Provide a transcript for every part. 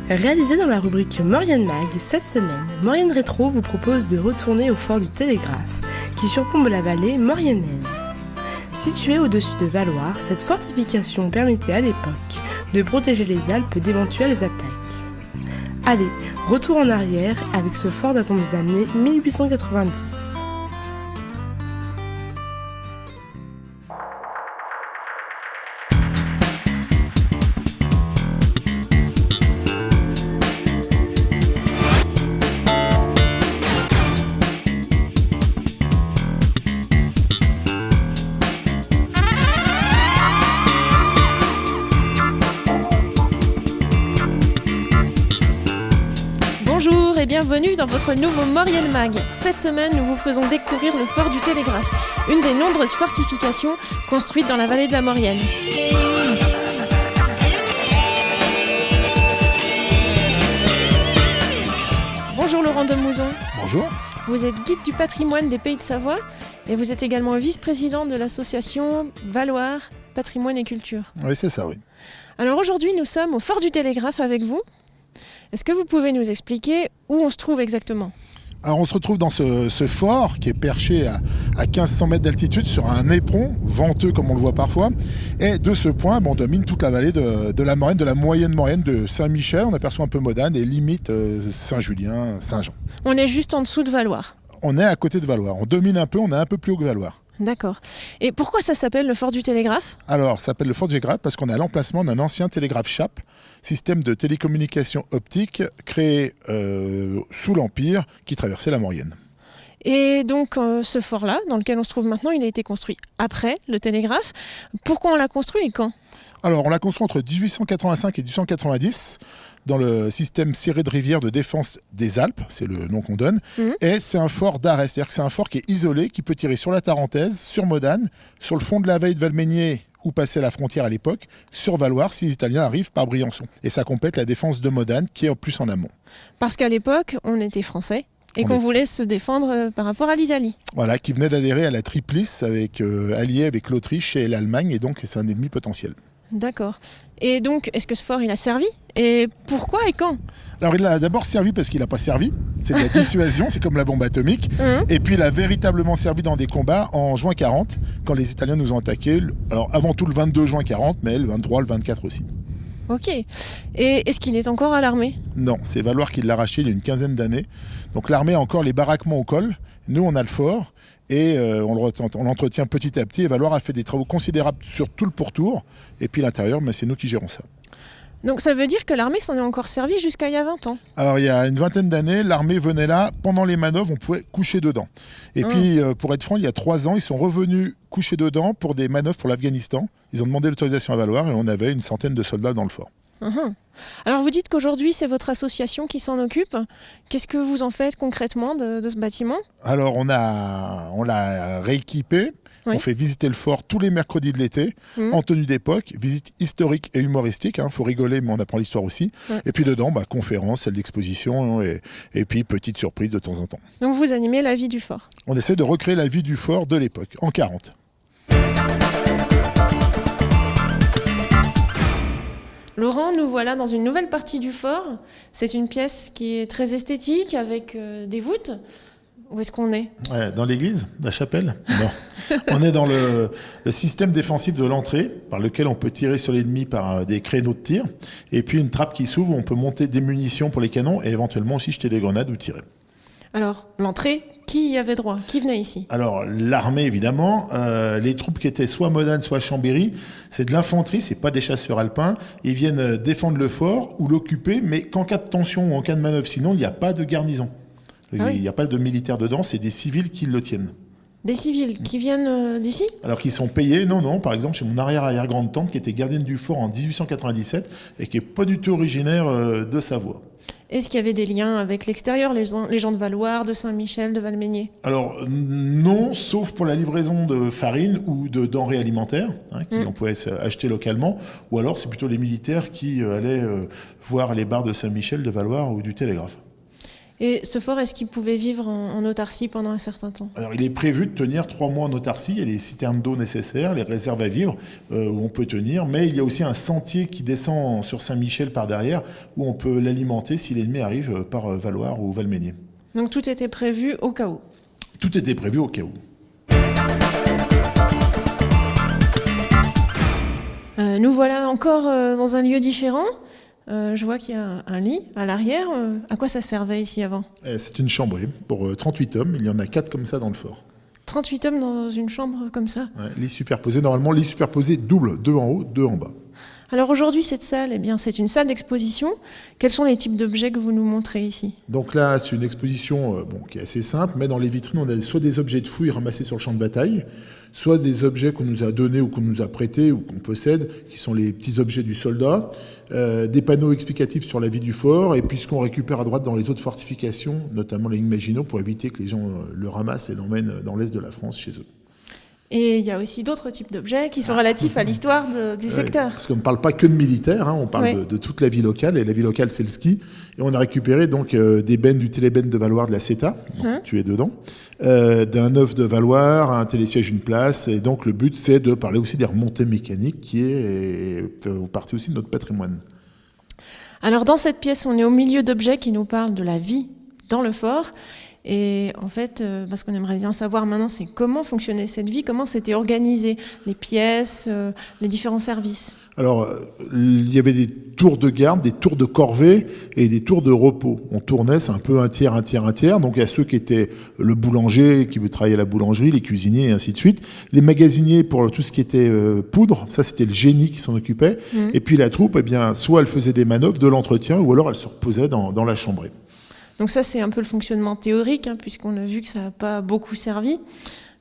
Réalisé dans la rubrique Maurienne Mag, cette semaine, Maurienne Rétro vous propose de retourner au fort du Télégraphe, qui surplombe la vallée mauriennaise. Située au-dessus de Valloire, cette fortification permettait à l'époque de protéger les Alpes d'éventuelles attaques. Allez, retour en arrière avec ce fort datant des années 1890. Bonjour et bienvenue dans votre nouveau Maurienne Mag. Cette semaine, nous vous faisons découvrir le fort du Télégraphe, une des nombreuses fortifications construites dans la vallée de la Maurienne. Bonjour Laurent Demouzon. Bonjour. Vous êtes guide du patrimoine des Pays de Savoie et vous êtes également vice-président de l'association Valloire, Patrimoine et Culture. Oui, c'est ça, oui. Alors aujourd'hui, nous sommes au fort du Télégraphe avec vous. Est-ce que vous pouvez nous expliquer où on se trouve exactement ? Alors on se retrouve dans ce fort qui est perché à 1500 mètres d'altitude sur un éperon venteux comme on le voit parfois. Et de ce point, on domine toute la vallée de la Maurienne, de la moyenne Maurienne, de Saint-Michel. On aperçoit un peu Modane et limite Saint-Julien, Saint-Jean. On est juste en dessous de Valloire. On est à côté de Valloire. On domine un peu, on est un peu plus haut que Valloire. D'accord. Et pourquoi ça s'appelle le fort du Télégraphe ? Alors, ça s'appelle le fort du Télégraphe parce qu'on est à l'emplacement d'un ancien télégraphe Chappe, système de télécommunication optique créé sous l'Empire qui traversait la Maurienne. Et donc ce fort-là, dans lequel on se trouve maintenant, il a été construit après le télégraphe. Pourquoi on l'a construit et quand ? Alors, on l'a construit entre 1885 et 1890 dans le système serré de rivière de défense des Alpes, c'est le nom qu'on donne. Et c'est un fort d'arrêt, c'est-à-dire que c'est un fort qui est isolé, qui peut tirer sur la Tarentaise, sur Modane, sur le fond de la Veille de Valmeinier, où passait la frontière à l'époque, sur Valloire si les Italiens arrivent par Briançon. Et ça complète la défense de Modane, qui est en plus en amont. Parce qu'à l'époque, on était français et qu'on voulait se défendre par rapport à l'Italie. Voilà, qui venait d'adhérer à la Triplice, allié avec l'Autriche et l'Allemagne, et donc c'est un ennemi potentiel. D'accord. Et donc, est-ce que ce fort, il a servi ? Et pourquoi et quand ? Alors, il a d'abord servi parce qu'il n'a pas servi. C'est de la dissuasion, c'est comme la bombe atomique. Et puis, il a véritablement servi dans des combats en juin 40, quand les Italiens nous ont attaqués. Alors, avant tout le 22 juin 40, mais le 23, le 24 aussi. Ok. Et est-ce qu'il est encore à l'armée ? Non, c'est Valloire qui l'a racheté il y a une quinzaine d'années. Donc, l'armée a encore les baraquements au col. Nous, on a le fort. Et on l'entretient petit à petit. Et Valloire a fait des travaux considérables sur tout le pourtour. Et puis l'intérieur, mais c'est nous qui gérons ça. Donc ça veut dire que l'armée s'en est encore servie jusqu'à il y a 20 ans. Alors il y a une vingtaine d'années, l'armée venait là. Pendant les manœuvres, on pouvait coucher dedans. Et puis, pour être franc, il y a 3 ans, ils sont revenus coucher dedans pour des manœuvres pour l'Afghanistan. Ils ont demandé l'autorisation à Valloire et on avait une centaine de soldats dans le fort. Alors vous dites qu'aujourd'hui c'est votre association qui s'en occupe. Qu'est-ce que vous en faites concrètement de ce bâtiment ? Alors on l'a rééquipé. Oui. On fait visiter le fort tous les mercredis de l'été, en tenue d'époque, visite historique et humoristique. Faut rigoler, mais on apprend l'histoire aussi. Et puis dedans, conférences, salles d'exposition et puis petites surprises de temps en temps. Donc vous animez la vie du fort ? On essaie de recréer la vie du fort de l'époque, en 40. Laurent, nous voilà dans une nouvelle partie du fort. C'est une pièce qui est très esthétique avec des voûtes. Où est-ce qu'on est ? Dans l'église, la chapelle ? Non. On est dans le système défensif de l'entrée, par lequel on peut tirer sur l'ennemi par des créneaux de tir. Et puis une trappe qui s'ouvre où on peut monter des munitions pour les canons et éventuellement aussi jeter des grenades ou tirer. Alors, l'entrée, qui y avait droit ? Qui venait ici ? Alors, l'armée, évidemment. Les troupes qui étaient soit à Modane, soit à Chambéry, c'est de l'infanterie, c'est pas des chasseurs alpins. Ils viennent défendre le fort ou l'occuper, mais qu'en cas de tension ou en cas de manœuvre, sinon, il n'y a pas de garnison. Il n'y a pas de militaires dedans, c'est des civils qui le tiennent. Des civils qui viennent d'ici ? Alors qu'ils sont payés, non. Par exemple, chez mon arrière-grande-tante qui était gardienne du fort en 1897 et qui n'est pas du tout originaire de Savoie. Est-ce qu'il y avait des liens avec l'extérieur, les gens de Valloire, de Saint-Michel, de Valmeinier ? Alors non, sauf pour la livraison de farine ou de denrées alimentaires, qu'on pouvait acheter localement, ou alors c'est plutôt les militaires qui allaient voir les bars de Saint-Michel, de Valloire ou du Télégraphe. Et ce fort, est-ce qu'il pouvait vivre en autarcie pendant un certain temps? Alors, il est prévu de tenir 3 mois en autarcie. Il y a les citernes d'eau nécessaires, les réserves à vivre où on peut tenir. Mais il y a aussi un sentier qui descend sur Saint-Michel par derrière où on peut l'alimenter si l'ennemi arrive par Valloires ou Valménier. Donc tout était prévu au cas où. Tout était prévu au cas où. Nous voilà encore dans un lieu différent. Je vois qu'il y a un lit à l'arrière. À quoi ça servait ici avant? C'est une chambrée pour 38 hommes. Il y en a 4 comme ça dans le fort. 38 hommes dans une chambre comme ça? Ouais, lit superposé. Normalement, lit superposé double. 2 en haut, 2 en bas. Alors aujourd'hui, cette salle, eh bien, c'est une salle d'exposition. Quels sont les types d'objets que vous nous montrez ici? Donc là, c'est une exposition qui est assez simple, mais dans les vitrines, on a soit des objets de fouilles ramassés sur le champ de bataille, soit des objets qu'on nous a donnés ou qu'on nous a prêtés ou qu'on possède, qui sont les petits objets du soldat, des panneaux explicatifs sur la vie du fort, et puis ce qu'on récupère à droite dans les autres fortifications, notamment les lignes Maginot, pour éviter que les gens le ramassent et l'emmènent dans l'est de la France chez eux. Et il y a aussi d'autres types d'objets qui sont relatifs à l'histoire du secteur. Parce qu'on ne parle pas que de militaires, on parle de toute la vie locale, et la vie locale, c'est le ski. Et on a récupéré donc des bennes du télébène de Valloires de la CETA, tu es dedans, d'un œuf de Valloires, un télésiège, une place. Et donc le but, c'est de parler aussi des remontées mécaniques, qui est partie aussi de notre patrimoine. Alors dans cette pièce, on est au milieu d'objets qui nous parlent de la vie dans le fort. Et en fait, ce qu'on aimerait bien savoir maintenant, c'est comment fonctionnait cette vie, comment c'était organisé, les pièces, les différents services. Alors, il y avait des tours de garde, des tours de corvée et des tours de repos. On tournait, c'est un peu un tiers, un tiers, un tiers. Donc, il y a ceux qui étaient le boulanger, qui travaillait à la boulangerie, les cuisiniers et ainsi de suite. Les magasiniers pour tout ce qui était poudre, ça, c'était le génie qui s'en occupait. Et puis, la troupe, soit elle faisait des manœuvres, de l'entretien, ou alors elle se reposait dans la chambrée. Donc ça, c'est un peu le fonctionnement théorique, puisqu'on a vu que ça n'a pas beaucoup servi.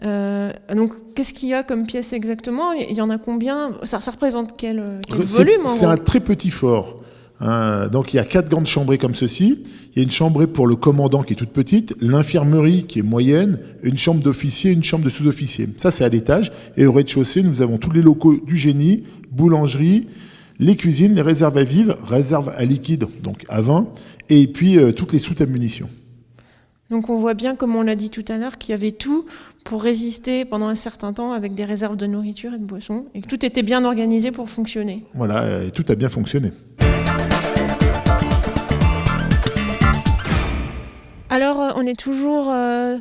Donc, qu'est-ce qu'il y a comme pièces exactement? Il y en a combien? Ça représente quel volume en C'est gros? un très petit fort. Donc, il y a 4 grandes chambrées comme ceci. Il y a une chambrée pour le commandant qui est toute petite, l'infirmerie qui est moyenne, une chambre d'officier, une chambre de sous-officier. Ça, c'est à l'étage. Et au rez-de-chaussée, nous avons tous les locaux du génie, boulangerie, les cuisines, les réserves à vivre, réserves à liquide, donc à vin, et puis toutes les soutes à munitions. Donc on voit bien, comme on l'a dit tout à l'heure, qu'il y avait tout pour résister pendant un certain temps avec des réserves de nourriture et de boissons, et que tout était bien organisé pour fonctionner. Voilà, et tout a bien fonctionné. Alors on est toujours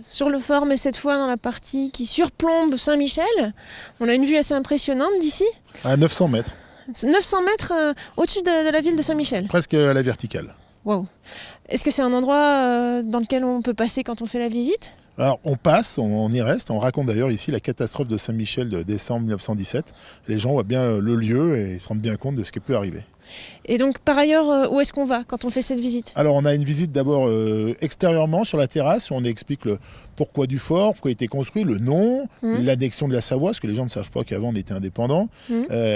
sur le fort, mais cette fois dans la partie qui surplombe Saint-Michel. On a une vue assez impressionnante d'ici. À 900 mètres. 900 mètres au-dessus de la ville de Saint-Michel. Presque à la verticale. Wow. Est-ce que c'est un endroit dans lequel on peut passer quand on fait la visite? Alors on passe, on y reste, on raconte d'ailleurs ici la catastrophe de Saint-Michel de décembre 1917. Les gens voient bien le lieu et se rendent bien compte de ce qui peut arriver. Et donc par ailleurs, où est-ce qu'on va quand on fait cette visite? Alors on a une visite d'abord extérieurement sur la terrasse où on explique le pourquoi du fort, pourquoi il a été construit, le nom, l'annexion de la Savoie, parce que les gens ne savent pas qu'avant on était indépendant.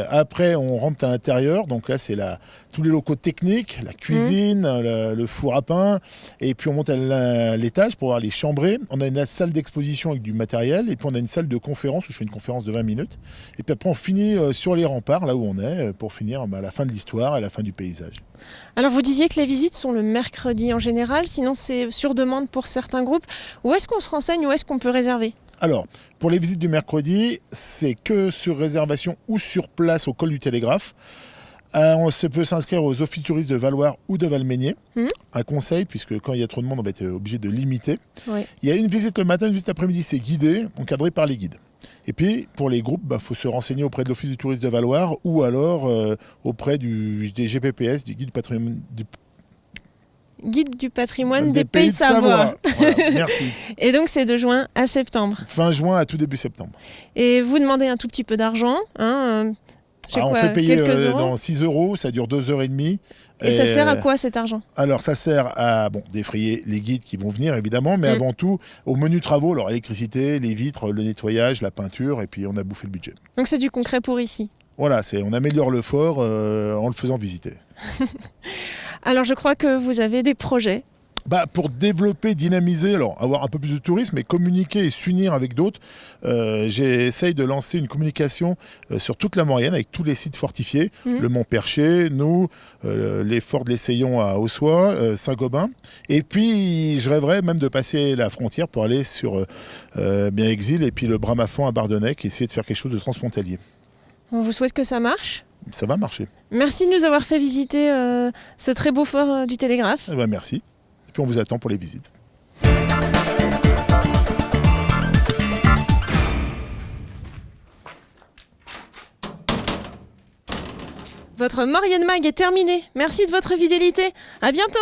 Après on rentre à l'intérieur, donc là c'est tous les locaux techniques, la cuisine, le four à pain, et puis on monte à l'étage pour voir les chambrées. On a une salle d'exposition avec du matériel, et puis on a une salle de conférence où je fais une conférence de 20 minutes. Et puis après on finit sur les remparts, là où on est, pour finir à la fin de l'histoire, à la fin du paysage. Alors vous disiez que les visites sont le mercredi en général, sinon c'est sur demande pour certains groupes. Où est-ce qu'on se renseigne, où est-ce qu'on peut réserver? Alors, pour les visites du mercredi, c'est que sur réservation ou sur place au col du Télégraphe. On peut s'inscrire aux offices touristes de Valloires ou de Valménier. Un conseil, puisque quand il y a trop de monde, on va être obligé de limiter. Ouais. Il y a une visite le matin, une visite l'après-midi, c'est guidé, encadré par les guides. Et puis, pour les groupes, faut se renseigner auprès de l'Office du tourisme de Valloires ou alors auprès des GPPS, du guide du patrimoine des Pays de Savoie. Voilà, merci. Et donc, c'est de juin à septembre. Fin juin à tout début septembre. Et vous demandez un tout petit peu d'argent, on fait payer dans 6 €, ça dure 2h30. Et ça sert à quoi cet argent? Alors ça sert à défrayer les guides qui vont venir évidemment, mais avant tout aux menus travaux, alors l'électricité, les vitres, le nettoyage, la peinture, et puis on a bouffé le budget. Donc c'est du concret pour ici? Voilà, on améliore le fort en le faisant visiter. Alors je crois que vous avez des projets. Pour développer, dynamiser, alors avoir un peu plus de tourisme, mais communiquer et s'unir avec d'autres, j'essaye de lancer une communication sur toute la Maurienne avec tous les sites fortifiés, le Mont Perché, nous, les forts de l'Essaillon à Ossois, Saint-Gobain. Et puis je rêverais même de passer la frontière pour aller sur Exil et puis le Bramafon à Bardonnec, essayer de faire quelque chose de transfrontalier. On vous souhaite que ça marche. Ça va marcher. Merci de nous avoir fait visiter ce très beau fort du Télégraphe. Merci. Et puis on vous attend pour les visites. Votre Maurienne Mag est terminée. Merci de votre fidélité. À bientôt.